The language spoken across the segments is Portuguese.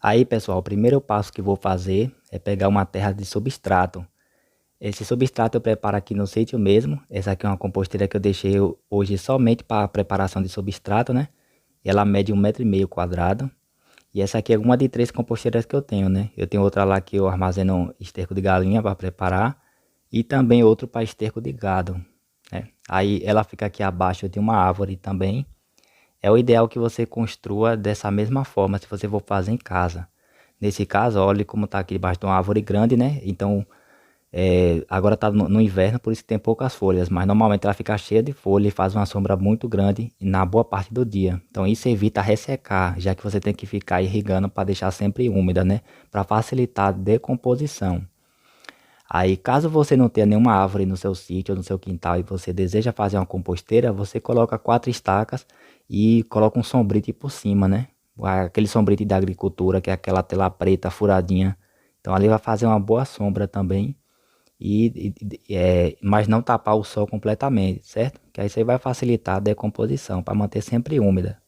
Aí, pessoal, o primeiro passo que vou fazer é pegar uma terra de substrato. Esse substrato eu preparo aqui no sítio mesmo. Essa aqui é uma composteira que eu deixei hoje somente para a preparação de substrato, né? Ela mede 1,5 m quadrado. E essa aqui é uma de 3 composteiras que eu tenho, né? Eu tenho outra lá que eu armazeno esterco de galinha para preparar. E também outro para esterco de gado, né? Aí ela fica aqui abaixo de uma árvore também. É o ideal que você construa dessa mesma forma se você for fazer em casa. Nesse caso, olha como está aqui debaixo de uma árvore grande, né? Então, agora está no inverno, por isso que tem poucas folhas, mas normalmente ela fica cheia de folha e faz uma sombra muito grande na boa parte do dia. Então isso evita ressecar, já que você tem que ficar irrigando para deixar sempre úmida, né? Para facilitar a decomposição. Aí, caso você não tenha nenhuma árvore no seu sítio ou no seu quintal e você deseja fazer uma composteira, você coloca 4 estacas e coloca um sombrite por cima, né? Aquele sombrite da agricultura, que é aquela tela preta furadinha. Então ali vai fazer uma boa sombra também, mas não tapar o sol completamente, certo? Que aí você vai facilitar a decomposição para manter sempre úmida.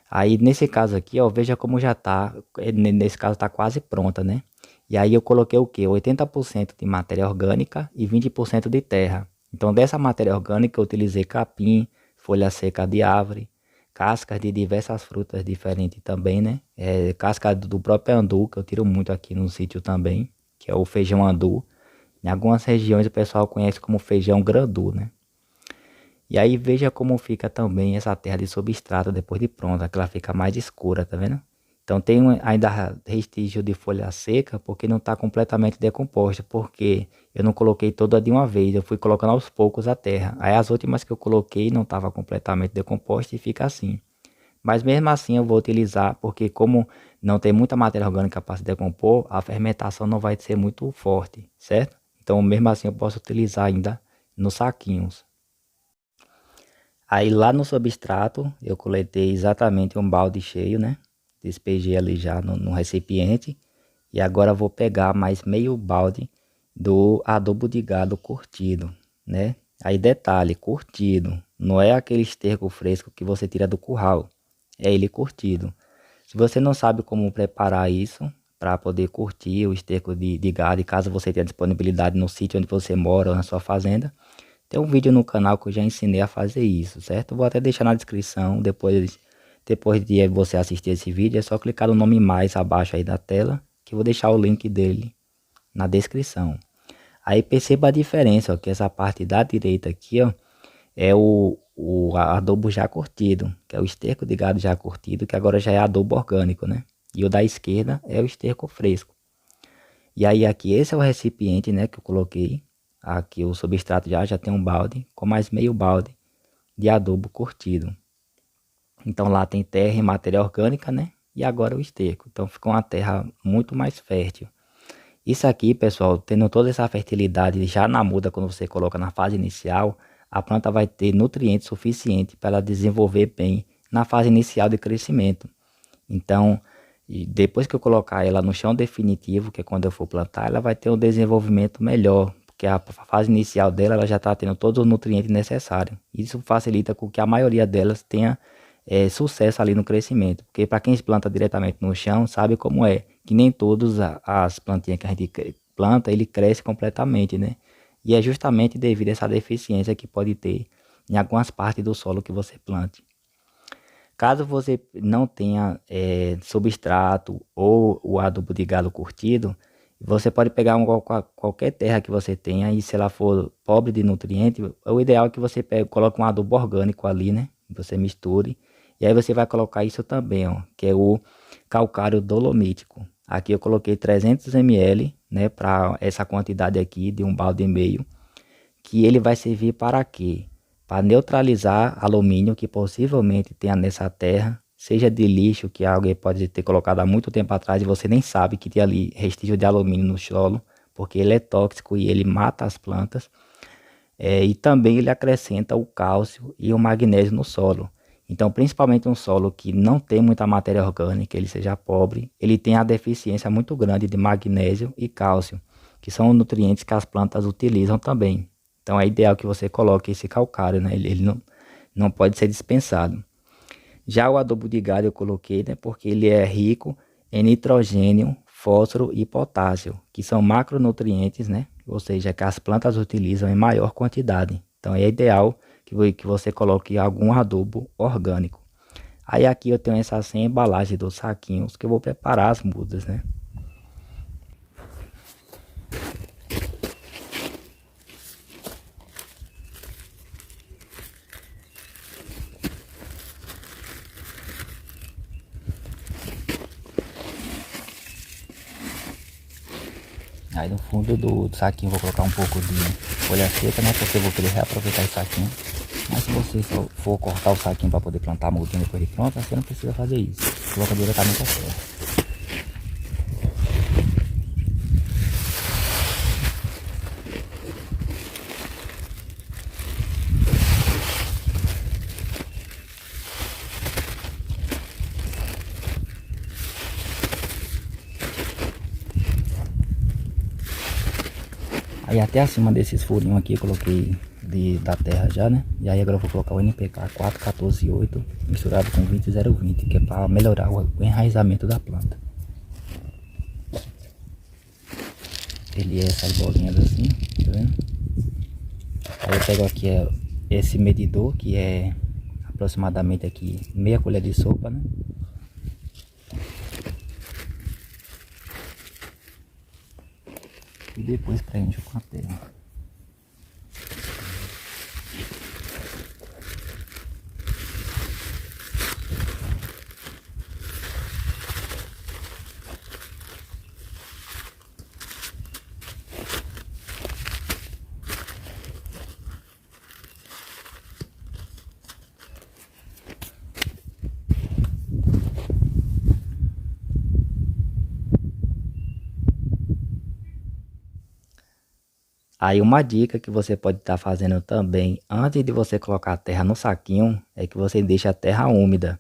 Aí nesse caso aqui, ó, veja como já tá, nesse caso tá quase pronta, né? E aí eu coloquei o que? 80% de matéria orgânica e 20% de terra. Então dessa matéria orgânica eu utilizei capim, folha seca de árvore, cascas de diversas frutas diferentes também, né? Casca do próprio andu, que eu tiro muito aqui no sítio também, que é o feijão andu. Em algumas regiões o pessoal conhece como feijão grandu, né? E aí veja como fica também essa terra de substrato depois de pronta, que ela fica mais escura, tá vendo? Então tem ainda restígio de folha seca, porque não está completamente decomposta, porque eu não coloquei toda de uma vez, eu fui colocando aos poucos a terra. Aí as últimas que eu coloquei não estava completamente decomposta e fica assim. Mas mesmo assim eu vou utilizar, porque como não tem muita matéria orgânica para se decompor, a fermentação não vai ser muito forte, certo? Então mesmo assim eu posso utilizar ainda nos saquinhos. Aí lá no substrato eu coletei exatamente um balde cheio, né? Despejei ali já no recipiente. E agora vou pegar mais meio balde do adubo de gado curtido, né? Aí detalhe, curtido. Não é aquele esterco fresco que você tira do curral. É ele curtido. Se você não sabe como preparar isso para poder curtir o esterco de gado, e caso você tenha disponibilidade no sítio onde você mora ou na sua fazenda, tem um vídeo no canal que eu já ensinei a fazer isso, certo? Vou até deixar na descrição, depois de você assistir esse vídeo, é só clicar no nome mais abaixo aí da tela, que eu vou deixar o link dele na descrição. Aí perceba a diferença, ó, que essa parte da direita aqui, ó, é o adubo já curtido, que é o esterco de gado já curtido, que agora já é adubo orgânico, né? E o da esquerda é o esterco fresco. E aí aqui, esse é o recipiente, né, que eu coloquei. Aqui o substrato já tem um balde, com mais meio balde de adubo curtido. Então lá tem terra e matéria orgânica, né? E agora o esterco. Então fica uma terra muito mais fértil. Isso aqui, pessoal, tendo toda essa fertilidade já na muda, quando você coloca na fase inicial, a planta vai ter nutrientes suficientes para ela desenvolver bem na fase inicial de crescimento. Então, e depois que eu colocar ela no chão definitivo, que é quando eu for plantar, ela vai ter um desenvolvimento melhor, porque a fase inicial dela ela já está tendo todos os nutrientes necessários. Isso facilita com que a maioria delas tenha sucesso ali no crescimento, porque para quem planta diretamente no chão sabe como é, que nem todas as plantinhas que a gente planta ele cresce completamente, né? E é justamente devido a essa deficiência que pode ter em algumas partes do solo que você plante. Caso você não tenha substrato ou o adubo de gado curtido, você pode pegar qualquer terra que você tenha e se ela for pobre de nutrientes, o ideal é que você coloque um adubo orgânico ali, né? Você misture. E aí você vai colocar isso também, ó, que é o calcário dolomítico. Aqui eu coloquei 300 ml, né, para essa quantidade aqui de um balde e meio, que ele vai servir para quê? Para neutralizar alumínio que possivelmente tenha nessa terra, seja de lixo que alguém pode ter colocado há muito tempo atrás e você nem sabe que tem ali restígio de alumínio no solo, porque ele é tóxico e ele mata as plantas. E também ele acrescenta o cálcio e o magnésio no solo. Então, principalmente um solo que não tem muita matéria orgânica, ele seja pobre, ele tem a deficiência muito grande de magnésio e cálcio, que são nutrientes que as plantas utilizam também. Então é ideal que você coloque esse calcário, né? Ele não pode ser dispensado. Já o adubo de gado eu coloquei, né? Porque ele é rico em nitrogênio, fósforo e potássio, que são macronutrientes, né? Ou seja, que as plantas utilizam em maior quantidade. Então é ideal que você coloque algum adubo orgânico. Aí aqui eu tenho essa 100 embalagens dos saquinhos que eu vou preparar as mudas, né? Aí no fundo do saquinho eu vou colocar um pouco de folha seca, né? Porque eu vou querer reaproveitar esse saquinho. Mas se você só for cortar o saquinho para poder plantar a mudinha depois de pronta, você não precisa fazer isso. Coloca diretamente a terra. Aí até acima desses furinhos aqui eu coloquei da terra já, né? E aí agora eu vou colocar o NPK 4148 misturado com 20020, que é para melhorar o enraizamento da planta. Ele é essas bolinhas assim, tá vendo? Aí eu pego aqui esse medidor, que é aproximadamente aqui meia colher de sopa, né? E depois preencho com a terra. Aí uma dica que você pode estar fazendo também, antes de você colocar a terra no saquinho, é que você deixe a terra úmida.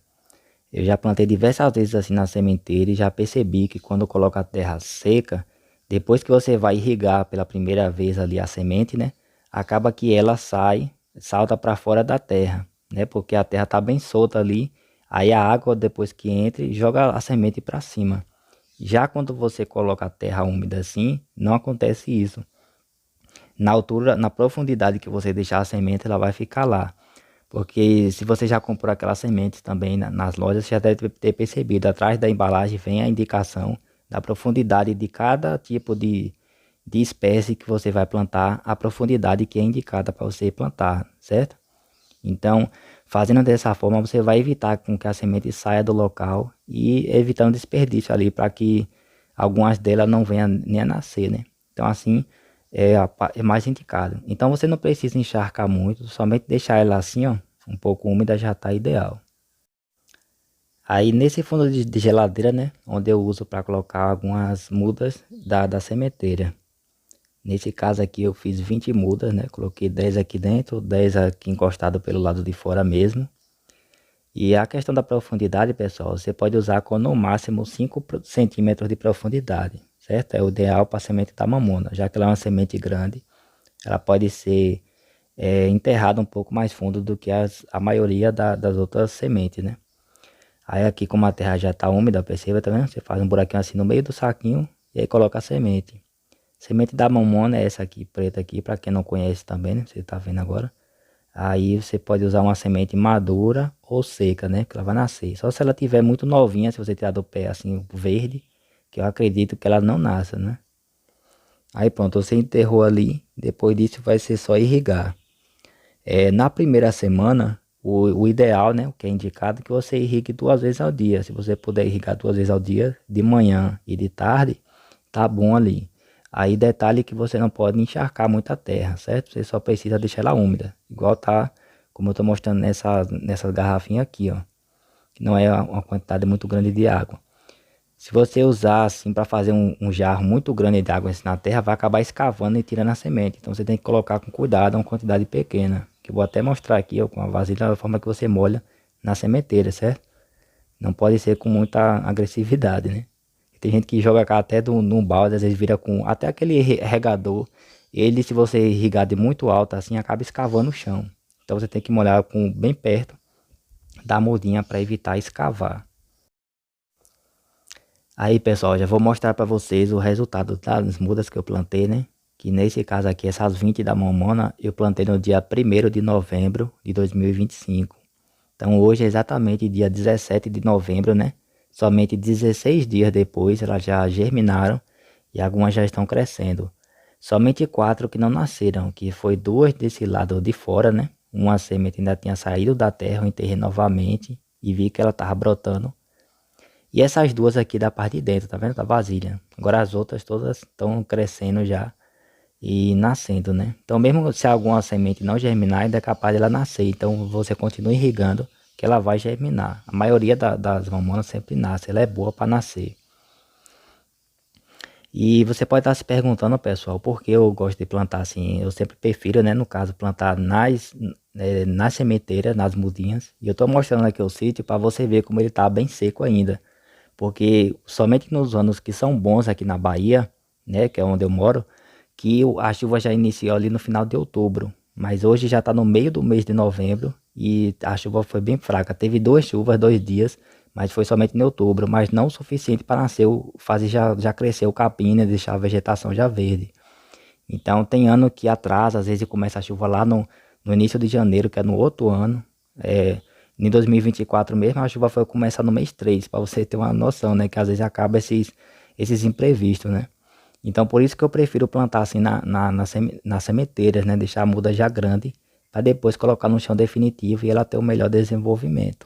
Eu já plantei diversas vezes assim na sementeira e já percebi que quando eu coloco a terra seca, depois que você vai irrigar pela primeira vez ali a semente, né? Acaba que ela salta para fora da terra, né? Porque a terra tá bem solta ali, aí a água depois que entra joga a semente para cima. Já quando você coloca a terra úmida assim, não acontece isso. Na altura, na profundidade que você deixar a semente, ela vai ficar lá. Porque se você já comprou aquelas sementes também nas lojas, você já deve ter percebido. Atrás da embalagem vem a indicação da profundidade de cada tipo de espécie que você vai plantar, a profundidade que é indicada para você plantar, certo? Então, fazendo dessa forma, você vai evitar com que a semente saia do local e evitando desperdício ali para que algumas delas não venham nem a nascer, né? Então, assim, é mais indicado. Então, você não precisa encharcar muito, somente deixar ela assim, ó, um pouco úmida já está ideal. Aí, nesse fundo de geladeira, né, onde eu uso para colocar algumas mudas da sementeira. Nesse caso aqui eu fiz 20 mudas, né? Coloquei 10 aqui dentro, 10 aqui encostado pelo lado de fora mesmo. E a questão da profundidade, pessoal, você pode usar com no máximo 5 centímetros de profundidade, certo? É o ideal para a semente da mamona, já que ela é uma semente grande, ela pode ser enterrada um pouco mais fundo do que a maioria das outras sementes, né? Aí aqui como a terra já está úmida, perceba, tá vendo? Você faz um buraquinho assim no meio do saquinho e aí coloca a semente. Semente da mamona é essa aqui, preta aqui, para quem não conhece também, né? Você tá vendo agora. Aí você pode usar uma semente madura ou seca, né? Que ela vai nascer. Só se ela tiver muito novinha, se você tirar do pé assim, verde, que eu acredito que ela não nasça, né? Aí pronto, você enterrou ali. Depois disso vai ser só irrigar. Na primeira semana, o ideal, né? O que é indicado é que você irrigue 2 vezes ao dia. Se você puder irrigar 2 vezes ao dia, de manhã e de tarde, tá bom ali. Aí detalhe que você não pode encharcar muita terra, certo? Você só precisa deixar ela úmida. Igual tá, como eu tô mostrando nessas garrafinhas aqui, ó. Que não é uma quantidade muito grande de água. Se você usar assim para fazer um jarro muito grande de água assim na terra, vai acabar escavando e tirando a semente. Então você tem que colocar com cuidado uma quantidade pequena. Que eu vou até mostrar aqui, ó, com a vasilha, da forma que você molha na sementeira, certo? Não pode ser com muita agressividade, né? Tem gente que joga cá até num balde, às vezes vira com até aquele regador. Ele, se você irrigar de muito alto assim, acaba escavando o chão. Então você tem que molhar com bem perto da mudinha para evitar escavar. Aí, pessoal, já vou mostrar para vocês o resultado das mudas que eu plantei, né? Que nesse caso aqui, essas 20 da mamona, eu plantei no dia 1º de novembro de 2025. Então hoje é exatamente dia 17 de novembro, né? Somente 16 dias depois elas já germinaram e algumas já estão crescendo. Somente 4 que não nasceram, que foi 2 desse lado de fora, né? Uma semente ainda tinha saído da terra, eu enterrei novamente e vi que ela estava brotando. E essas duas aqui da parte de dentro, tá vendo? Da vasilha. Agora as outras todas estão crescendo já e nascendo, né? Então mesmo se alguma semente não germinar, ainda é capaz dela nascer. Então você continua irrigando que ela vai germinar. A maioria das mamonas sempre nasce, ela é boa para nascer. E você pode estar se perguntando, pessoal, por que eu gosto de plantar assim? Eu sempre prefiro, né, no caso, plantar nas sementeiras, nas mudinhas. E eu estou mostrando aqui o sítio para você ver como ele está bem seco ainda. Porque somente nos anos que são bons aqui na Bahia, né, que é onde eu moro, que a chuva já iniciou ali no final de outubro. Mas hoje já está no meio do mês de novembro e a chuva foi bem fraca. Teve 2 chuvas, 2 dias, mas foi somente em outubro, mas não o suficiente para nascer, fazer já crescer o capim, né, deixar a vegetação já verde. Então tem ano que atrasa, às vezes começa a chuva lá no início de janeiro, que é no outro ano. Em 2024 mesmo, a chuva foi começar no mês 3 para você ter uma noção, né? Que às vezes acaba esses imprevistos, né? Então por isso que eu prefiro plantar assim nas sementeiras, né? Deixar a muda já grande, para depois colocar no chão definitivo e ela ter o melhor desenvolvimento.